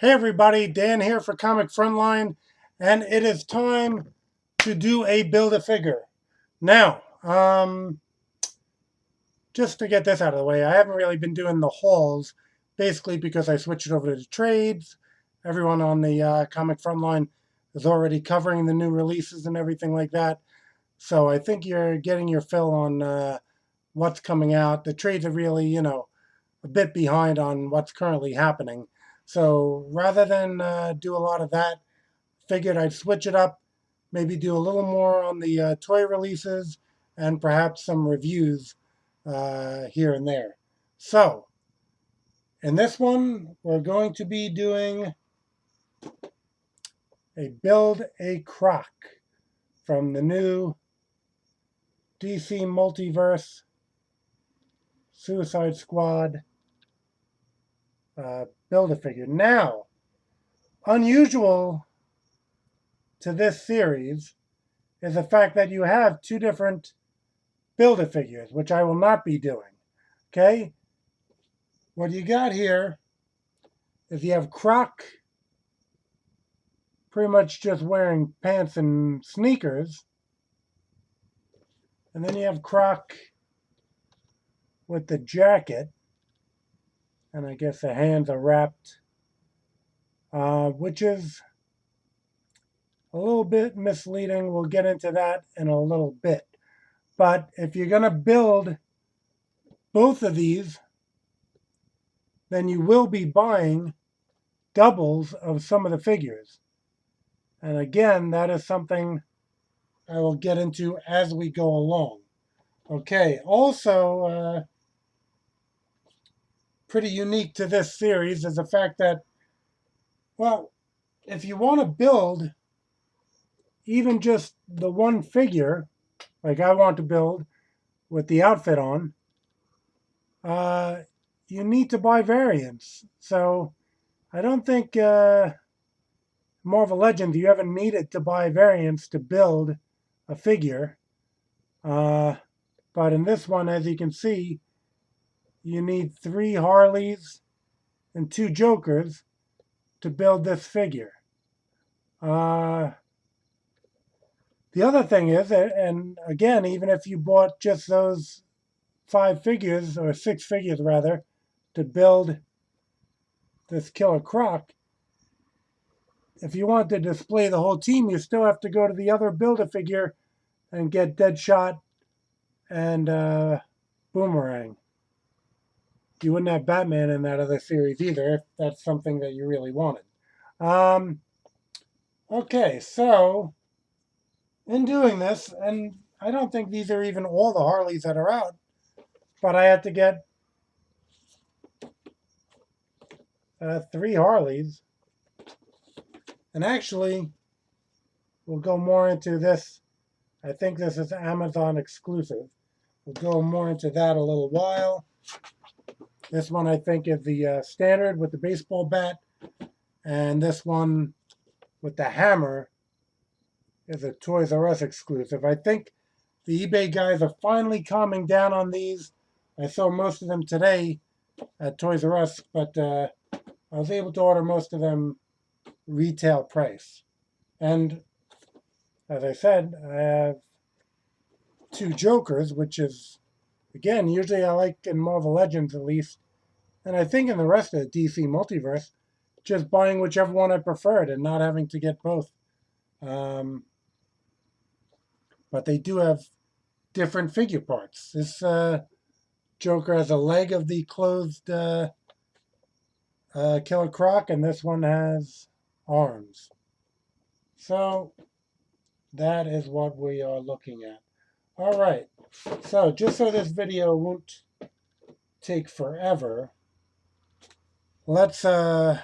Hey everybody, Dan here for Comic Frontline, and it is time to do a Build-A-Figure. Now, just to get this out of the way, I haven't really been doing the hauls, basically because I switched over to the trades. Everyone on the Comic Frontline is already covering the new releases and everything like that. So I think you're getting your fill on what's coming out. The trades are really, a bit behind on what's currently happening. So rather than do a lot of that, figured I'd switch it up, maybe do a little more on the toy releases and perhaps some reviews here and there. So in this one, we're going to be doing a Build-A-Croc from the new DC Multiverse Suicide Squad Build-A-Figure. Now, unusual to this series is the fact that you have two different Build-A-Figures, which I will not be doing. Okay? What you got here is you have Croc pretty much just wearing pants and sneakers. And then you have Croc with the jacket. And I guess the hands are wrapped, which is a little bit misleading. We'll get into that in a little bit. But if you're going to build both of these, then you will be buying doubles of some of the figures. And again, that is something I will get into as we go along. Okay, also pretty unique to this series is the fact that, well, if you want to build even just the one figure, like I want to build with the outfit on, you need to buy variants. So I don't think Marvel Legends you ever needed to buy variants to build a figure. But in this one, as you can see, you need 3 Harleys and 2 Jokers to build this figure. The other thing is, and again, even if you bought just those 5 figures, or 6 figures rather, to build this Killer Croc, if you want to display the whole team, you still have to go to the other Build-A-Figure and get Deadshot and Boomerang. You wouldn't have Batman in that other series either, if that's something that you really wanted. Okay, so in doing this, and I don't think these are even all the Harleys that are out, but I had to get 3 Harleys. And actually, we'll go more into this. I think this is Amazon exclusive. We'll go more into that a little while. This one I think is the standard with the baseball bat. And this one with the hammer is a Toys R Us exclusive. I think the eBay guys are finally calming down on these. I saw most of them today at Toys R Us, but I was able to order most of them retail price. And as I said, I have 2 Jokers, which is, again, usually I like in Marvel Legends at least, and I think in the rest of the DC Multiverse, just buying whichever one I preferred and not having to get both. But they do have different figure parts. This Joker has a leg of the clothed Killer Croc, and this one has arms. So that is what we are looking at. All right, so just so this video won't take forever, let's kind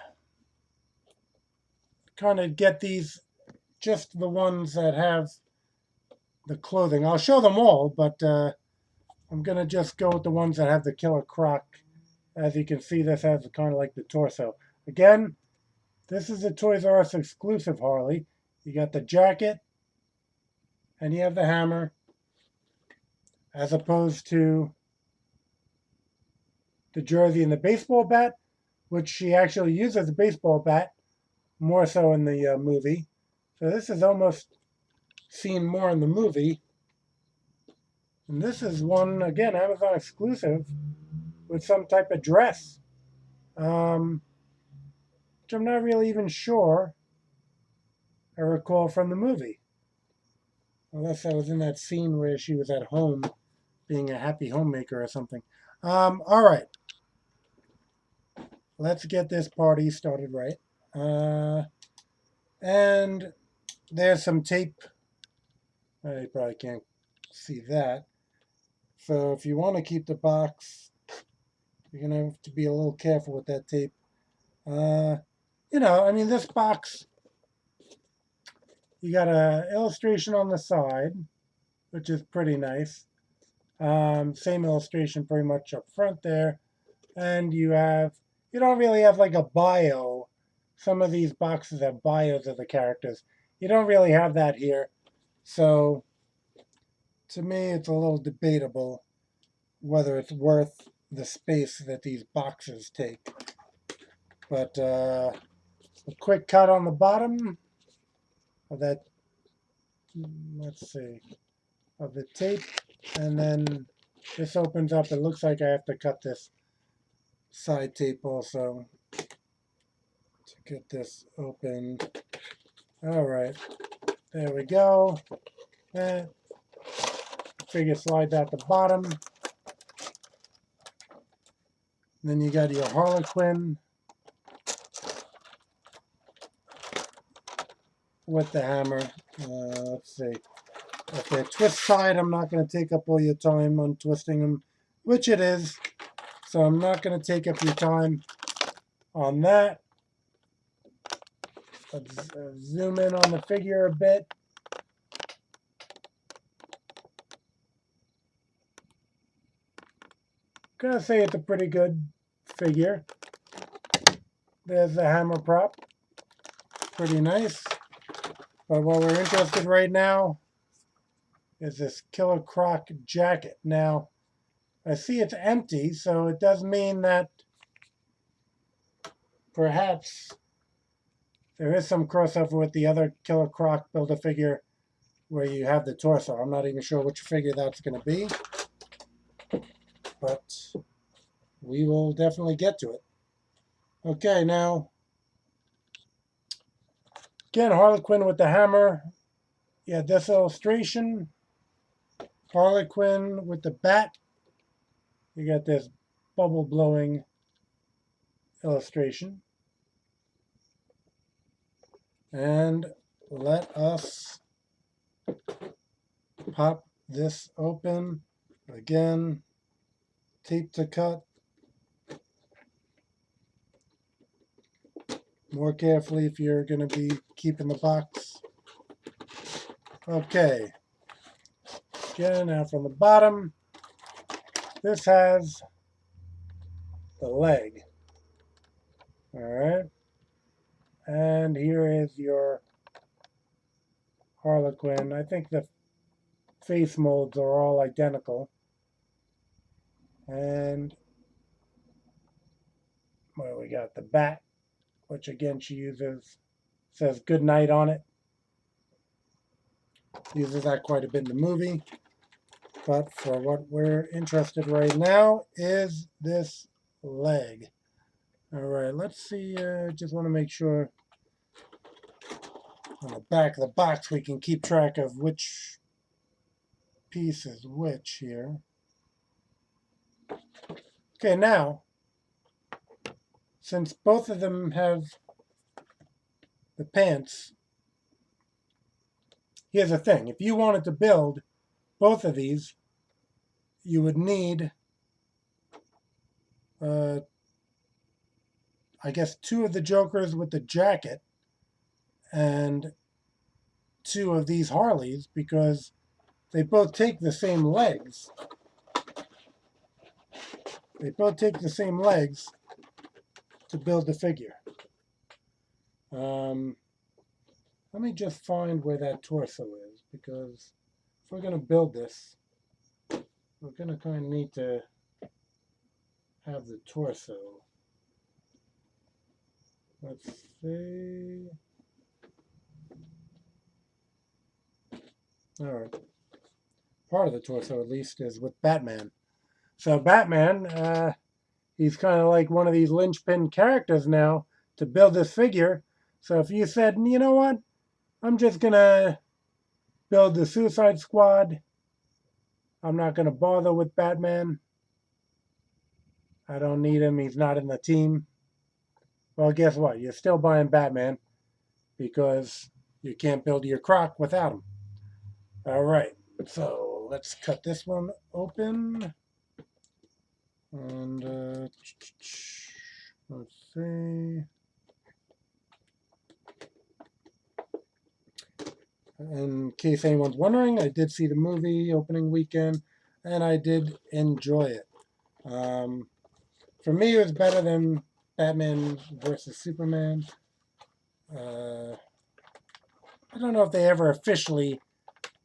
of get these, just the ones that have the clothing. I'll show them all, but I'm going to just go with the ones that have the Killer Croc. As you can see, this has kind of like the torso. Again, this is a Toys R Us exclusive Harley. You got the jacket, and you have the hammer, as opposed to the jersey and the baseball bat. which she actually uses a baseball bat, more so in the movie. So this is almost seen more in the movie. And this is one, again, Amazon exclusive with some type of dress, which I'm not really even sure I recall from the movie. Unless I was in that scene where she was at home being a happy homemaker or something. All right. Let's get this party started right. And there's some tape. You probably can't see that. So if you want to keep the box, you're going to have to be a little careful with that tape. I mean, this box, you got an illustration on the side, which is pretty nice. Same illustration pretty much up front there. And you don't really have like a bio. Some of these boxes have bios of the characters. You don't really have that here. So to me, it's a little debatable whether it's worth the space that these boxes take. But a quick cut on the bottom of that, let's see, of the tape. And then this opens up. It looks like I have to cut this side tape also to get this opened. All right, there we go. And figure slides out the bottom. Then you got your Harlequin with the hammer. Let's see. If they're twist side, I'm not going to take up all your time on twisting them, which it is. So I'm not going to take up your time on that. Let's zoom in on the figure a bit. Gonna say it's a pretty good figure. There's the hammer prop. Pretty nice. But what we're interested right now is this Killer Croc jacket. Now, I see it's empty, so it does mean that perhaps there is some crossover with the other Killer Croc Build-A-Figure where you have the torso. I'm not even sure which figure that's going to be, but we will definitely get to it. Okay, now, again, Harlequin with the hammer. Yeah, this illustration. Harlequin with the bat. You got this bubble blowing illustration. And let us pop this open. Again, tape to cut. More carefully if you're going to be keeping the box. Okay. Again, now from the bottom, this has the leg. All right. And here is your Harlequin. I think the face molds are all identical. And well, we got the bat, which again she uses, says good night on it. Uses that quite a bit in the movie. But for what we're interested right now is this leg. All right, let's see. Just want to make sure on the back of the box we can keep track of which piece is which here. Okay, now, since both of them have the pants, here's the thing. If you wanted to build both of these, you would need, I guess, 2 of the Jokers with the jacket and 2 of these Harleys because they both take the same legs. They both take the same legs to build the figure. Let me just find where that torso is, because if we're going to build this, we're going to kind of need to have the torso. Let's see. All right. Part of the torso, at least, is with Batman. So Batman, he's kind of like one of these linchpin characters now to build this figure. So if you said, you know what, I'm just going to build the Suicide Squad, I'm not going to bother with Batman, I don't need him, he's not in the team. Well, guess what? You're still buying Batman because you can't build your Croc without him. All right, so let's cut this one open. And let's see. In case anyone's wondering, I did see the movie opening weekend, and I did enjoy it. For me, it was better than Batman versus Superman. I don't know if they ever officially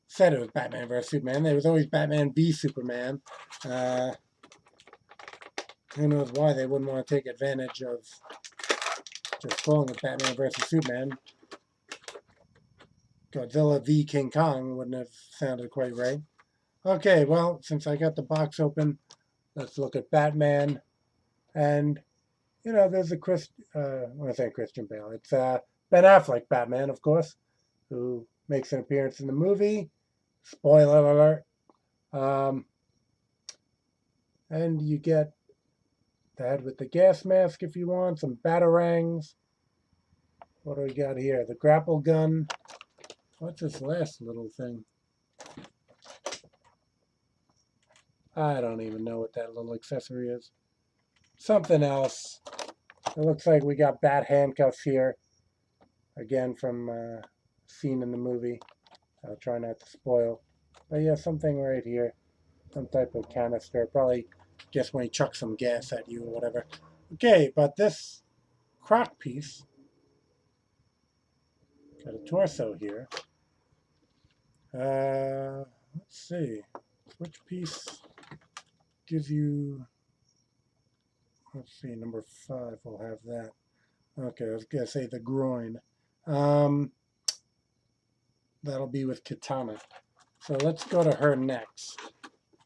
said it was Batman versus Superman. There was always Batman v Superman. Who knows why they wouldn't want to take advantage of just calling it Batman versus Superman. Godzilla v King Kong wouldn't have sounded quite right. Okay, well, since I got the box open, let's look at Batman. And, you know, there's when I say Christian Bale, it's Ben Affleck Batman, of course, who makes an appearance in the movie. Spoiler alert. And you get the head with the gas mask if you want, some batarangs. What do we got here? The grapple gun. What's this last little thing? I don't even know what that little accessory is. Something else. It looks like we got bat handcuffs here. Again, from a scene in the movie. I'll try not to spoil. But yeah, something right here. Some type of canister. Probably guess when he chucks some gas at you or whatever. Okay, but this Croc piece got a torso here. Let's see. Which piece gives you... Let's see, number 5 will have that. Okay, I was going to say the groin. That'll be with Katana. So let's go to her next.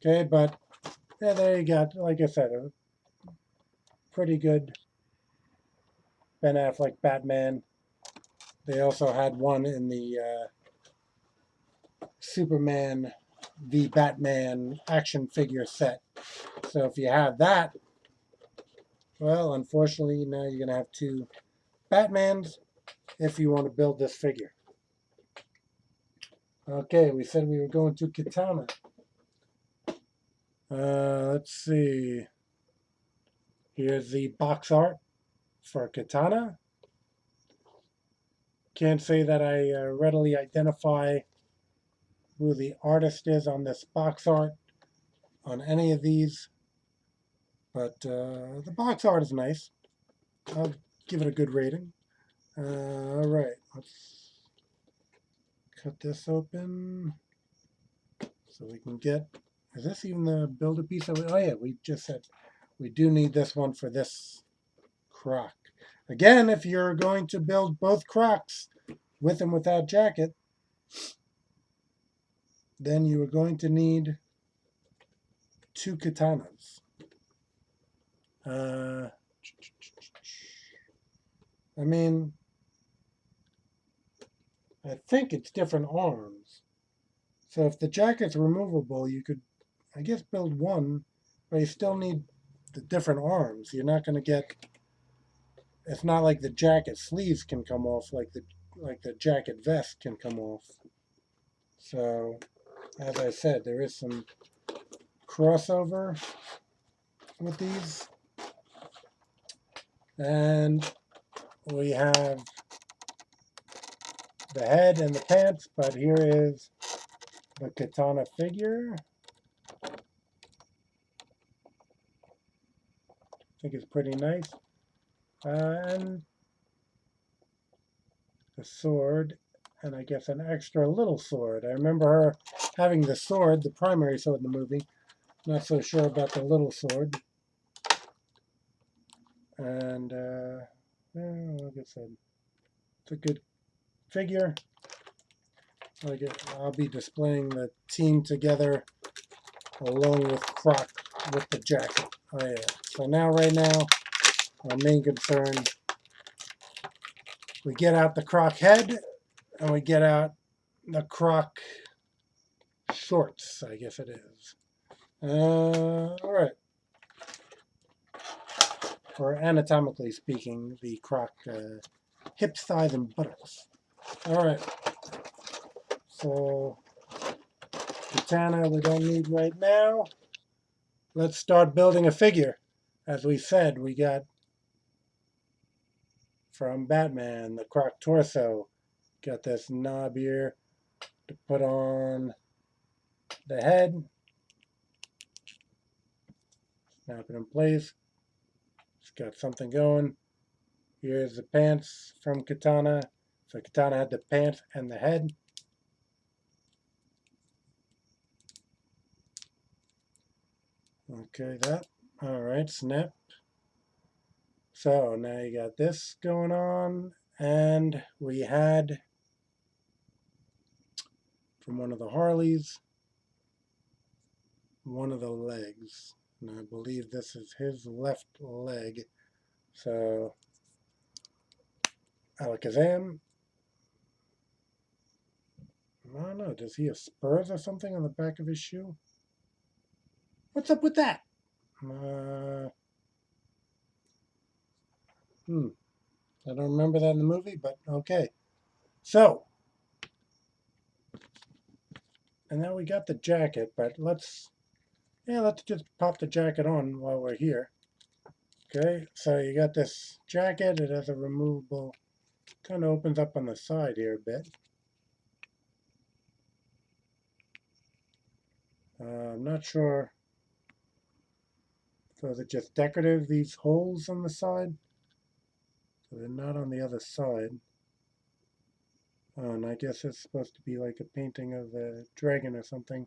Okay, but yeah, there you got, like I said, a pretty good Ben Affleck Batman. They also had one in the Superman v Batman action figure set. So if you have that, well, unfortunately, now you're going to have 2 Batmans if you want to build this figure. Okay, we said we were going to Katana. Let's see. Here's the box art for Katana. Can't say that I readily identify who the artist is on this box art on any of these, but the box art is nice. I'll give it a good rating. All right, let's cut this open so we can get... Is this even the build a piece of it? Oh yeah, we just said we do need this one for this Croc. Again, if you're going to build both Crocs with and without jacket, then you are going to need 2 Katanas. I mean, I think it's different arms. So if the jacket's removable, you could, I guess, build one, but you still need the different arms. You're not going to get... It's not like the jacket sleeves can come off like the jacket vest can come off. So, as I said, there is some crossover with these. And we have the head and the pants, but here is the Katana figure. I think it's pretty nice. And the sword, and I guess an extra little sword. I remember her having the sword, the primary sword in the movie. Not so sure about the little sword. And Like I said, it's a good figure. I'll be displaying the team together along with Croc with the jacket. Oh yeah. So now, right now, our main concern, we get out the Croc head and we get out the Croc shorts, I guess it is. All right. Or anatomically speaking, the Croc hips, thighs, and buttocks. All right. So Katana we don't need right now. Let's start building a figure. As we said, we got from Batman the Croc torso. Got this knob here to put on the head. Snap it in place. It's got something going. Here's the pants from Katana. So Katana had the pants and the head. Okay, that. All right, snap. So now you got this going on. And we had from one of the Harleys, one of the legs. And I believe this is his left leg. So Alakazam. I don't know. Does he have spurs or something on the back of his shoe? What's up with that? I don't remember that in the movie, but okay. So, and now we got the jacket, but let's just pop the jacket on while we're here. Okay, so you got this jacket. It has a removable, kind of opens up on the side here a bit. I'm not sure. So is it just decorative, these holes on the side? So they're not on the other side. Oh, and I guess it's supposed to be like a painting of a dragon or something.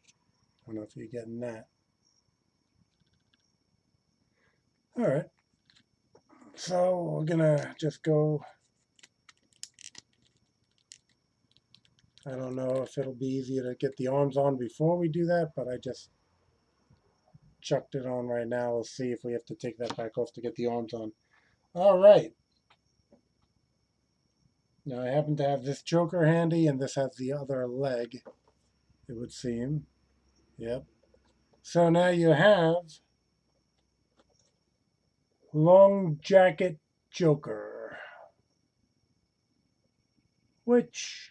I don't know if you're getting that. All right. So we're gonna just go. I don't know if it'll be easier to get the arms on before we do that, but I just chucked it on right now. We'll see if we have to take that back off to get the arms on. All right. Now I happen to have this Joker handy, and this has the other leg, it would seem. Yep. So now you have Long Jacket Joker, which,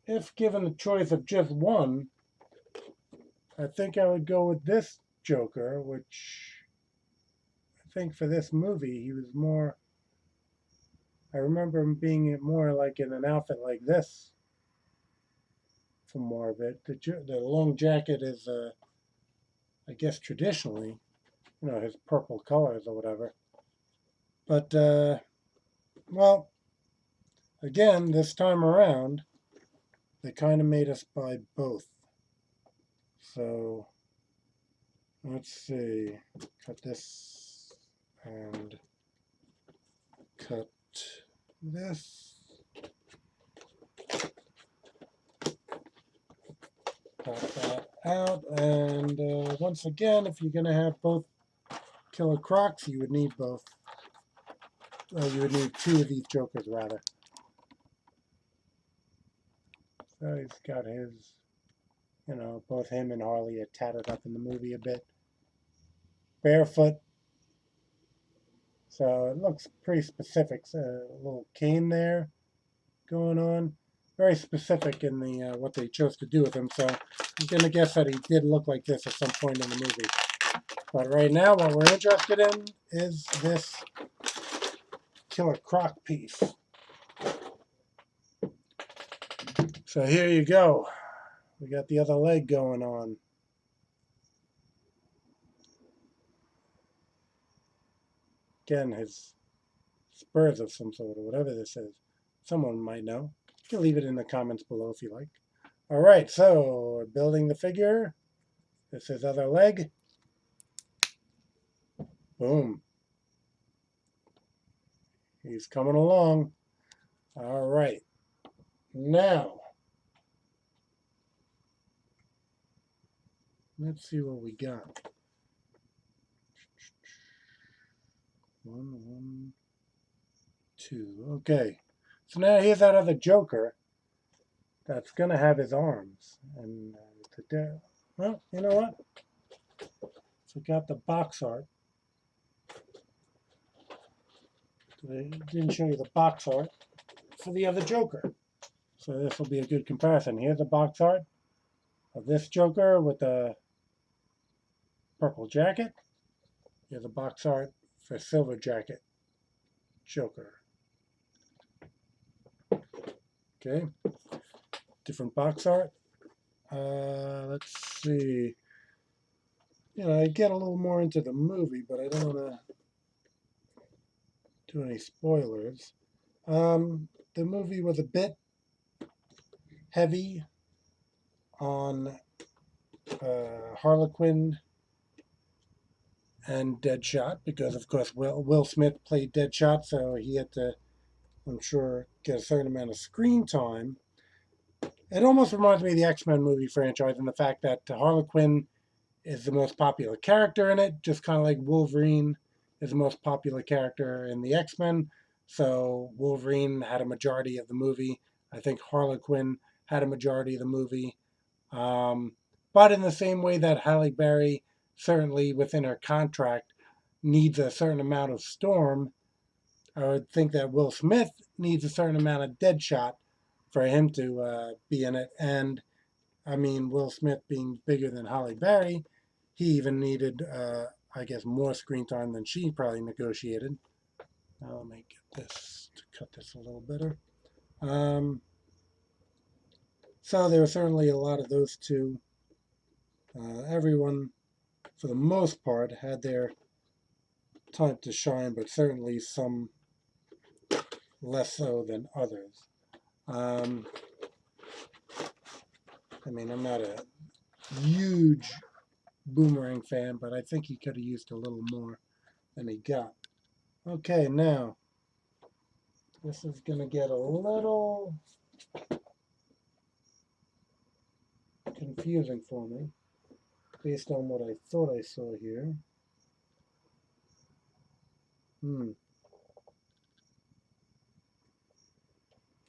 if given the choice of just one, I think I would go with this Joker, which I think for this movie he was more. I remember him being more like in an outfit like this for more of it. The long jacket is, I guess, traditionally, his purple colors or whatever. But, well, again, this time around, they kind of made us buy both. So, let's see. Cut this and cut this. Pop that out, and once again, if you're going to have both Killer Crocs, you would need both. You would need two of these Jokers, rather. So he's got his, both him and Harley are tatted up in the movie a bit. Barefoot. So it looks pretty specific. So a little cane there going on. Very specific in the what they chose to do with him. So I'm going to guess that he did look like this at some point in the movie. But right now, what we're interested in is this Killer Croc piece. So here you go. We got the other leg going on. Again, his spurs of some sort, or whatever this is. Someone might know. You can leave it in the comments below if you like. All right, so we're building the figure. This is other leg. Boom. He's coming along. All right. Now, let's see what we got. One, two. Okay. So now here's that other Joker that's going to have his arms. And well, you know what? Forgot the box art. They didn't show you the box art for the other Joker. So this will be a good comparison. Here's the box art of this Joker with the purple jacket. Here's a box art for Silver Jacket Joker. Okay. Different box art. Let's see. You know, I get a little more into the movie, but I don't want to do any spoilers. The movie was a bit heavy on Harlequin and Deadshot because, of course, Will Smith played Deadshot, so he had to, I'm sure, get a certain amount of screen time. It almost reminds me of the X-Men movie franchise and the fact that Harlequin is the most popular character in it, just kind of like Wolverine is the most popular character in the X-Men. So Wolverine had a majority of the movie. I think Harlequin had a majority of the movie. But in the same way that Halle Berry, certainly within her contract, needs a certain amount of Storm, I would think that Will Smith needs a certain amount of Deadshot for him to be in it. And I mean, Will Smith being bigger than Halle Berry, he even needed, I guess, more screen time than she probably negotiated. Now let me get this to cut this a little better. So there were certainly a lot of those two. Everyone, for the most part, had their time to shine, but certainly some less so than others. I mean, I'm not a huge Boomerang fan, but I think he could have used a little more than he got. Okay, now, this is going to get a little confusing for me, based on what I thought I saw here.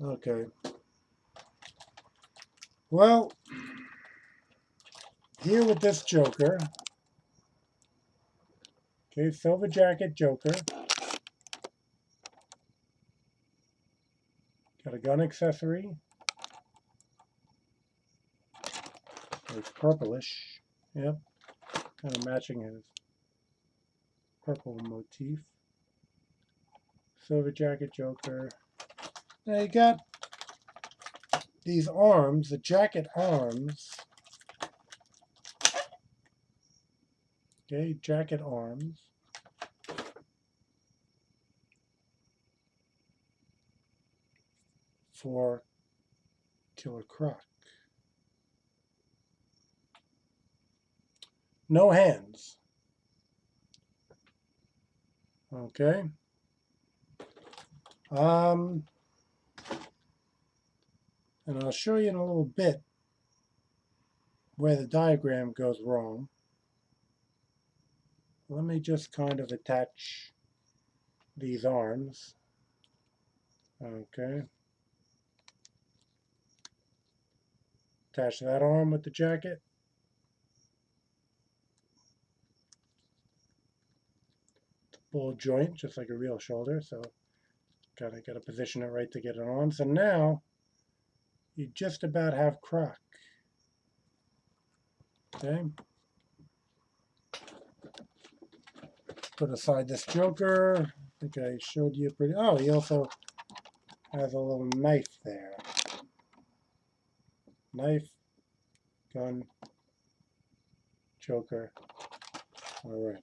Okay. Well, here with this Joker, okay, Silver Jacket Joker, got a gun accessory, it's purplish, yep, kind of matching his purple motif. Silver Jacket Joker. Now you got these arms, the jacket arms. Okay, jacket arms. For Killer Croc. No hands. Okay. And I'll show you in a little bit where the diagram goes wrong. Let me just kind of attach these arms. Okay. Attach that arm with the jacket. It's a full joint, just like a real shoulder, so gotta position it right to get it on. So now you just about have Croc. Okay. Put aside this Joker. I think I showed you pretty. Oh, he also has a little knife there. Knife, gun, Joker. All right.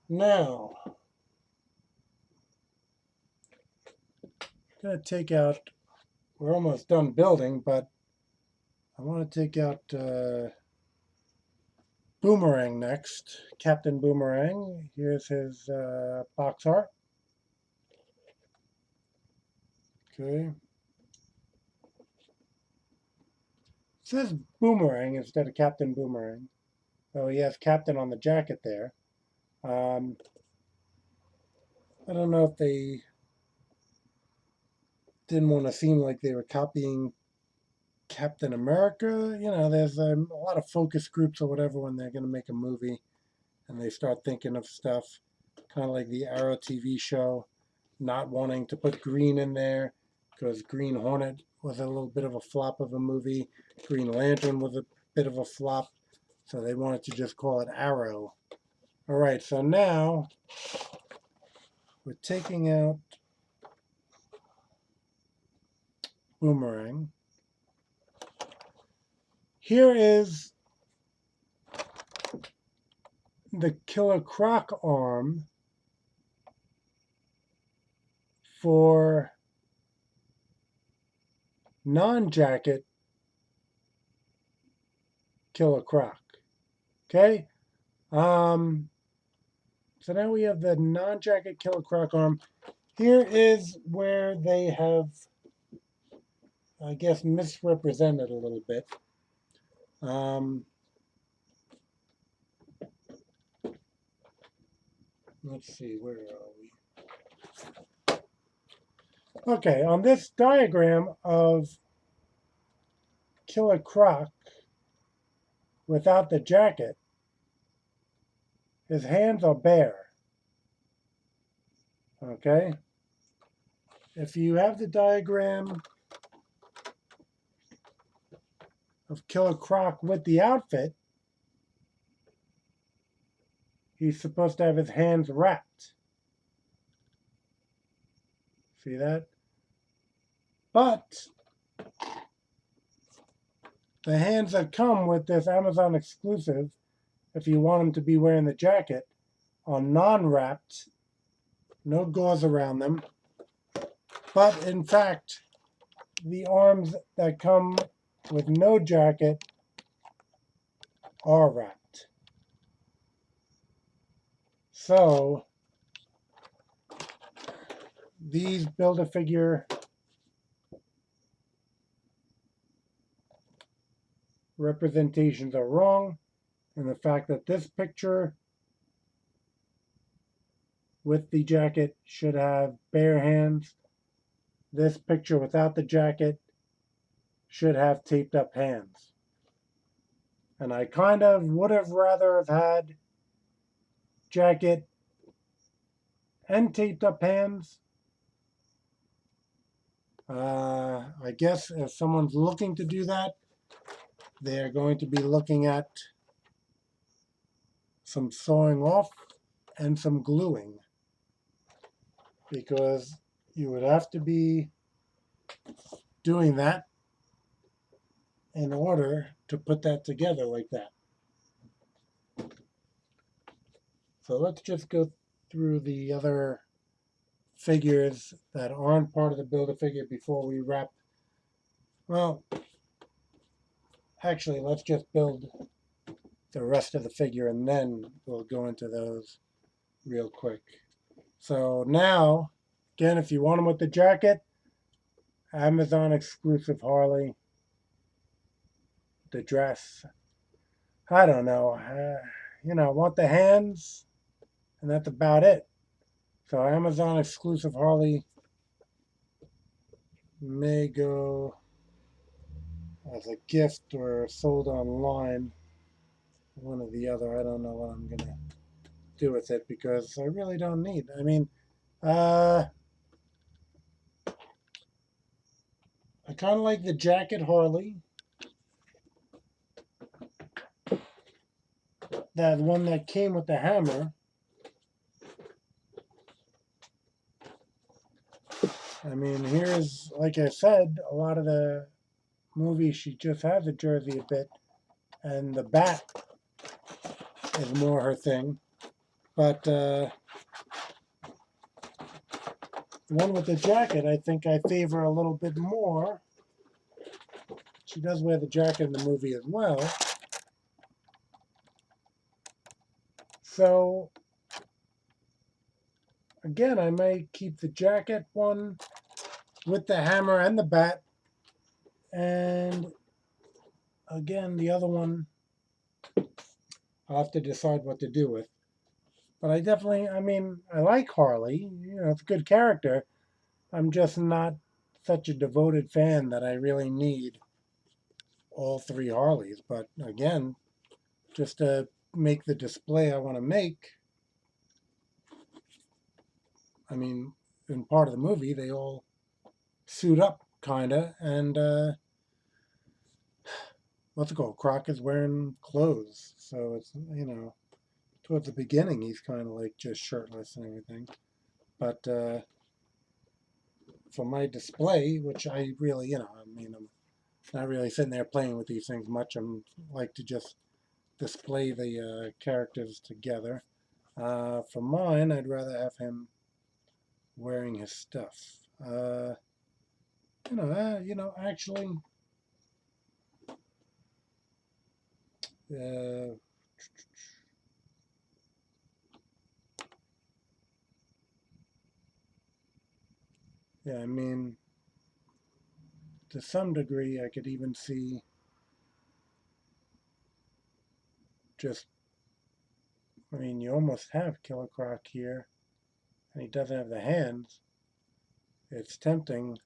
Now, I'm going to take out, we're almost done building, but I want to take out Boomerang next. Captain Boomerang. Here's his box art. Okay. It says Boomerang instead of Captain Boomerang. So he has Captain on the jacket there. I don't know if they didn't want to seem like they were copying Captain America. You know, there's a lot of focus groups or whatever when they're going to make a movie and they start thinking of stuff kind of like the Arrow TV show, not wanting to put Green in there because Green Hornet was a little bit of a flop of a movie. Green Lantern was a bit of a flop, so they wanted to just call it Arrow. All right, so now we're taking out Boomerang. Here is the Killer Croc arm for non-jacket Killer Croc. Okay? So now we have the non-jacket Killer Croc arm. Here is where they have, I guess, misrepresented a little bit. Let's see, where are we? Okay, on this diagram of Killer Croc without the jacket, his hands are bare. Okay? If you have the diagram of Killer Croc with the outfit, he's supposed to have his hands wrapped. See that? But the hands that come with this Amazon exclusive, if you want him to be wearing the jacket, are non-wrapped, no gauze around them. But in fact, the arms that come with no jacket are wrapped. So these Build-A-Figure representations are wrong, and the fact that this picture with the jacket should have bare hands, this picture without the jacket should have taped up hands. And I kind of would have rather have had jacket and taped up hands. I guess if someone's looking to do that, they're going to be looking at some sawing off and some gluing, because you would have to be doing that in order to put that together like that. So let's just go through the other figures that aren't part of the Build-A-Figure before we wrap. Well, actually, let's just build the rest of the figure and then we'll go into those real quick. So now, again, if you want them with the jacket, Amazon exclusive Harley, the dress. I don't know. You know, I want the hands, and that's about it. So Amazon exclusive Harley may go as a gift or sold online. One or the other. I don't know what I'm gonna do with it because I really don't need. I mean, I kind of like the jacket Harley. That one that came with the hammer. I mean, here's, like I said, a lot of the movies she just has a jersey a bit, and the bat is more her thing. But the one with the jacket, I think I favor a little bit more. She does wear the jacket in the movie as well. So again, I may keep the jacket one with the hammer and the bat, and again, the other one I'll have to decide what to do with. But I definitely, I mean, I like Harley. You know, it's a good character. I'm just not such a devoted fan that I really need all three Harleys. But again, just to make the display I want to make, I mean, in part of the movie, they all suit up, kinda, and what's it called? Croc is wearing clothes, so it's, you know, towards the beginning he's kind of like just shirtless and everything. But for my display, which I really, you know, I mean, I'm not really sitting there playing with these things much. I'm like to just display the characters together. For mine, I'd rather have him wearing his stuff. Actually, uh, yeah, I mean, to some degree, I could even see just, I mean, you almost have Killer Croc here, and he doesn't have the hands. It's tempting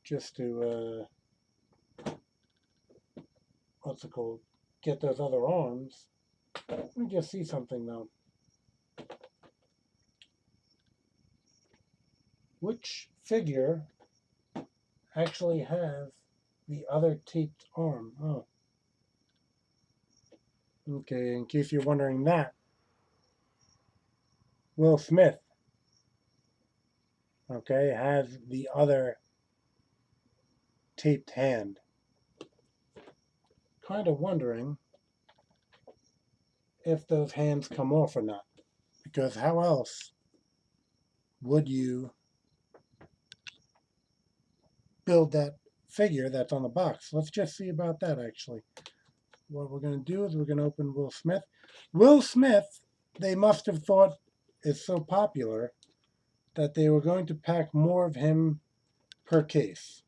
just to, what's it called, get those other arms. Let me just see something though. Which figure actually has the other taped arm? Oh, okay, in case you're wondering that, Will Smith, okay, has the other taped hand. Kind of wondering if those hands come off or not. Because how else would you build that figure that's on the box? Let's just see about that actually. What we're going to do is we're going to open Will Smith. Will Smith, they must have thought is so popular that they were going to pack more of him per case.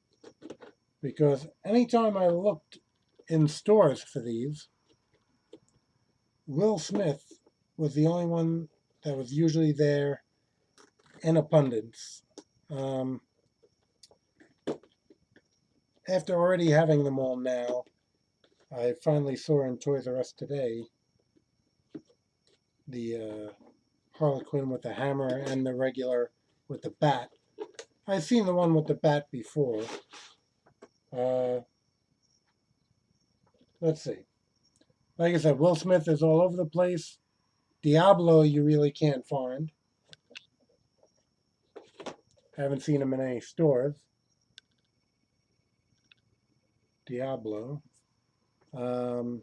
Because anytime I looked in stores for these, Will Smith was the only one that was usually there in abundance. After already having them all now, I finally saw in Toys R Us today the Harlequin with the hammer and the regular with the bat. I've seen the one with the bat before. Let's see. Like I said, Will Smith is all over the place. Diablo you really can't find. Haven't seen him in any stores. Diablo. I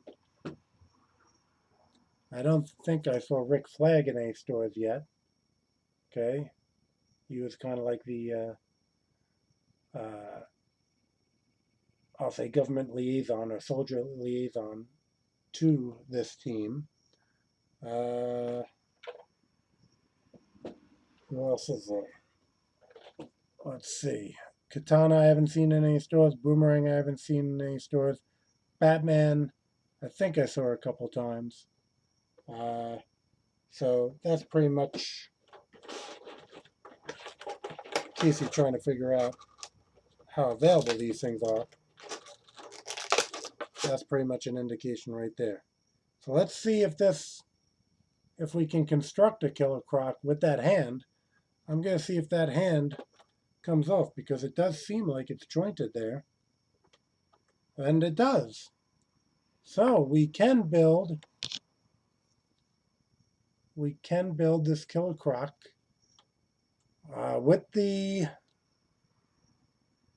don't think I saw Rick Flag in any stores yet. Okay. He was kind of like the, I'll say, government liaison or soldier liaison to this team. Who else is there? Let's see. Katana I haven't seen in any stores. Boomerang I haven't seen in any stores. Batman, I think I saw a couple times. So that's pretty much, in case you're trying to figure out how available these things are, that's pretty much an indication right there. So let's see if we can construct a Killer Croc with that hand. I'm going to see if that hand comes off, because it does seem like it's jointed there. And it does. So we can build this Killer Croc with the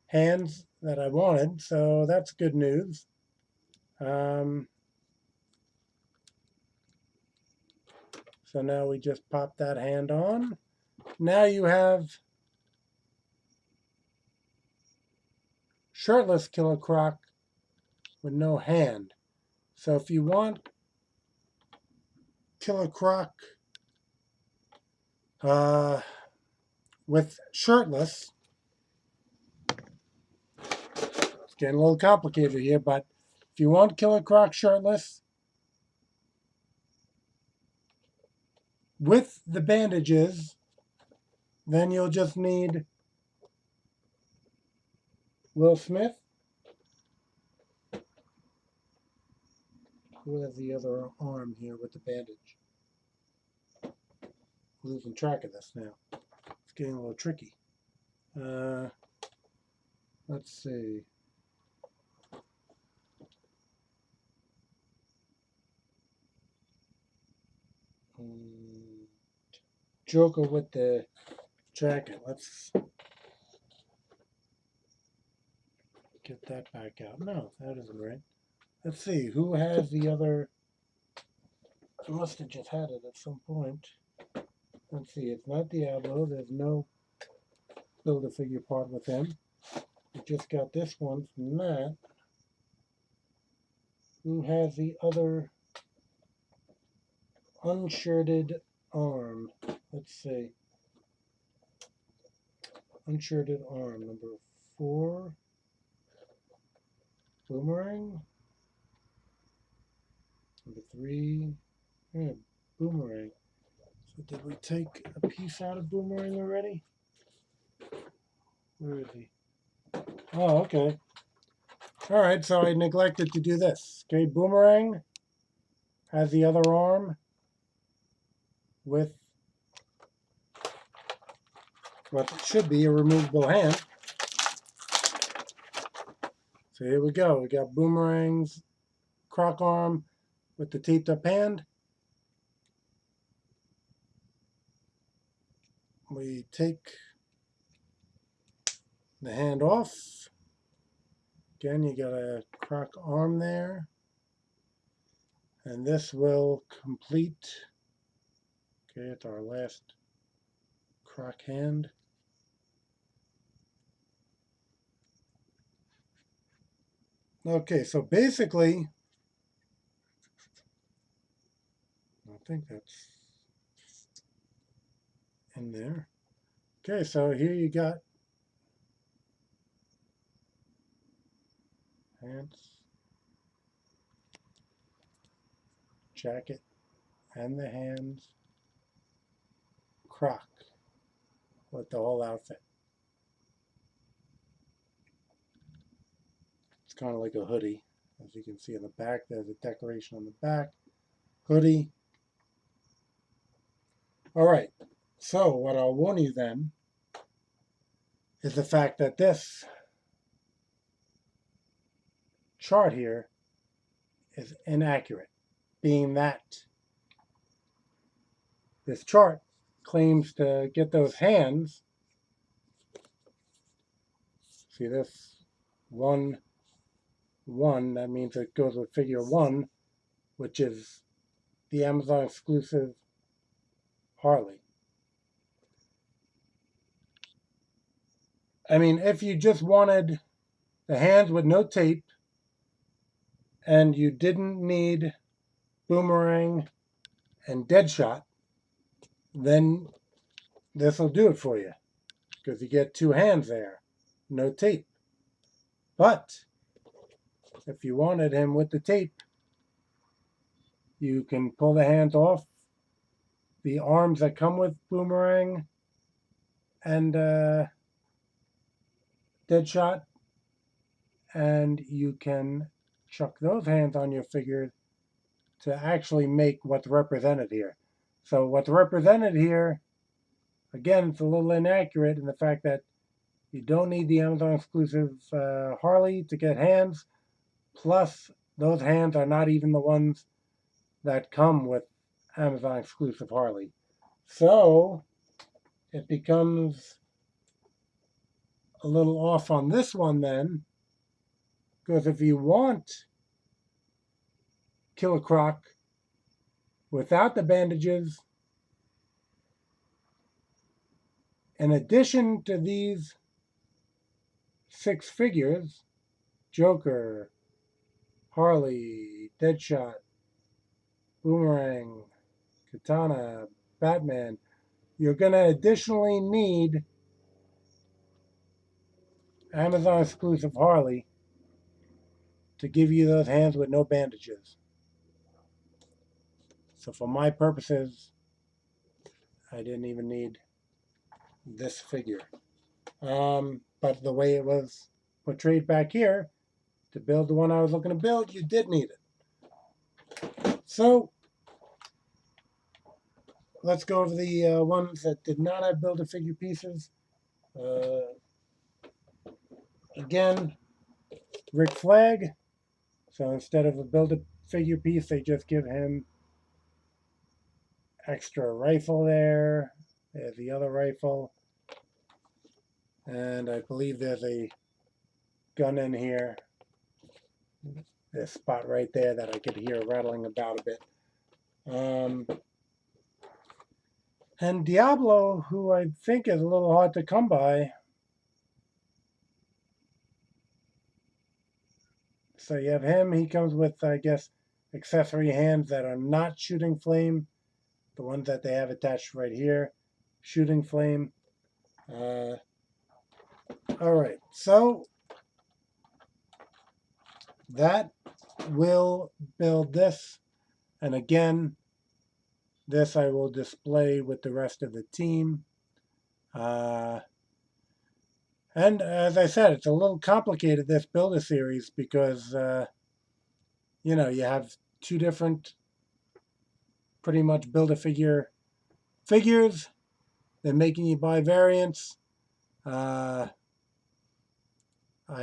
hands that I wanted. So that's good news. So now we just pop that hand on. Now you have shirtless Killer Croc with no hand. So if you want Killer Croc with shirtless. It's getting a little complicated here, but if you want Killer Croc shirtless with the bandages, then you'll just need Will Smith. Who has the other arm here with the bandage? Losing track of this now. It's getting a little tricky. Let's see. Joker with the jacket. Let's get that back out. No, that isn't right. Let's see. Who has the other? I must have just had it at some point. Let's see. It's not Diablo. There's no Build-A-Figure part with him. We just got this one from that. Who has the other unshirted arm? Let's see. Unshirted arm, number 4. Boomerang. Number 3. Yeah, Boomerang. So did we take a piece out of Boomerang already? Where is he? Oh, okay. Alright, so I neglected to do this. Okay, Boomerang has the other arm with what should be a removable hand. So here we go. We got Boomerang's Croc Arm with the taped up hand. We take the hand off. Again, you got a Croc Arm there. And this will complete. Okay, it's our last Croc hand. Okay, so basically, I think that's in there. Okay, so here you got pants, jacket, and the hands, Croc with the whole outfit. It's kind of like a hoodie. As you can see in the back, there's a decoration on the back. Hoodie. All right, so what I'll warn you then is the fact that this chart here is inaccurate, being that this chart claims to get those hands. See this 1, 1, that means it goes with figure 1, which is the Amazon exclusive Harley. I mean, if you just wanted the hands with no tape and you didn't need Boomerang and Deadshot, then this will do it for you, because you get 2 hands there, no tape. But if you wanted him with the tape, you can pull the hands off, the arms that come with Boomerang and Deadshot, and you can chuck those hands on your figure to actually make what's represented here. So what's represented here, again, it's a little inaccurate in the fact that you don't need the Amazon exclusive Harley to get hands, plus those hands are not even the ones that come with Amazon exclusive Harley. So it becomes a little off on this one then, because if you want Killer Croc without the bandages, in addition to these 6 figures, Joker, Harley, Deadshot, Boomerang, Katana, Batman. You're going to additionally need Amazon exclusive Harley to give you those hands with no bandages. So for my purposes, I didn't even need this figure. But the way it was portrayed back here, to build the one I was looking to build, you did need it. So let's go over the ones that did not have Build-A-Figure pieces. Again, Rick Flag. So instead of a Build-A-Figure piece, they just give him extra rifle there. There's the other rifle. And I believe there's a gun in here. This spot right there that I could hear rattling about a bit. And Diablo, who I think is a little hard to come by. So you have him. He comes with, I guess, accessory hands that are not shooting flame. The ones that they have attached right here, shooting flame. All right, so that will build this. And again, this I will display with the rest of the team. And as I said, it's a little complicated, this Build-A-Series, because, you know, you have two different pretty much Build-A-Figure figures. They're making you buy variants. I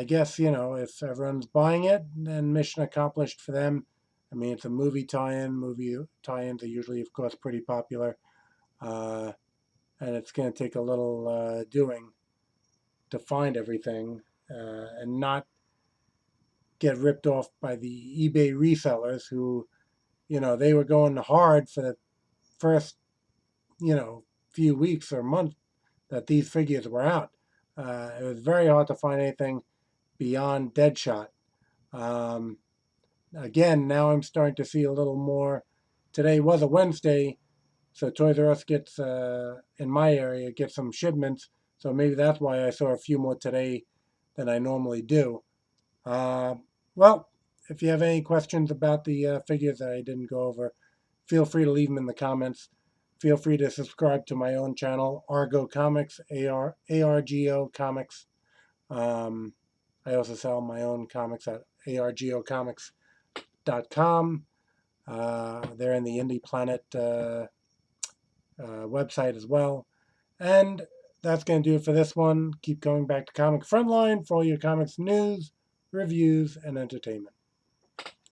guess, you know, if everyone's buying it, then mission accomplished for them. I mean, it's a movie tie-in. Movie tie-ins are usually, of course, pretty popular. And it's going to take a little doing to find everything and not get ripped off by the eBay resellers who, you know, they were going hard for the first, you know, few weeks or month that these figures were out. It was very hard to find anything beyond Deadshot. Again, now I'm starting to see a little more. Today was a Wednesday, so Toys R Us gets, in my area, gets some shipments. So maybe that's why I saw a few more today than I normally do. Well, if you have any questions about the figures that I didn't go over, feel free to leave them in the comments. Feel free to subscribe to my own channel, Argo Comics, ARGO Comics. I also sell my own comics at argocomics.com. They're in the Indie Planet website as well. And that's going to do it for this one. Keep going back to Comic Frontline for all your comics news, reviews, and entertainment.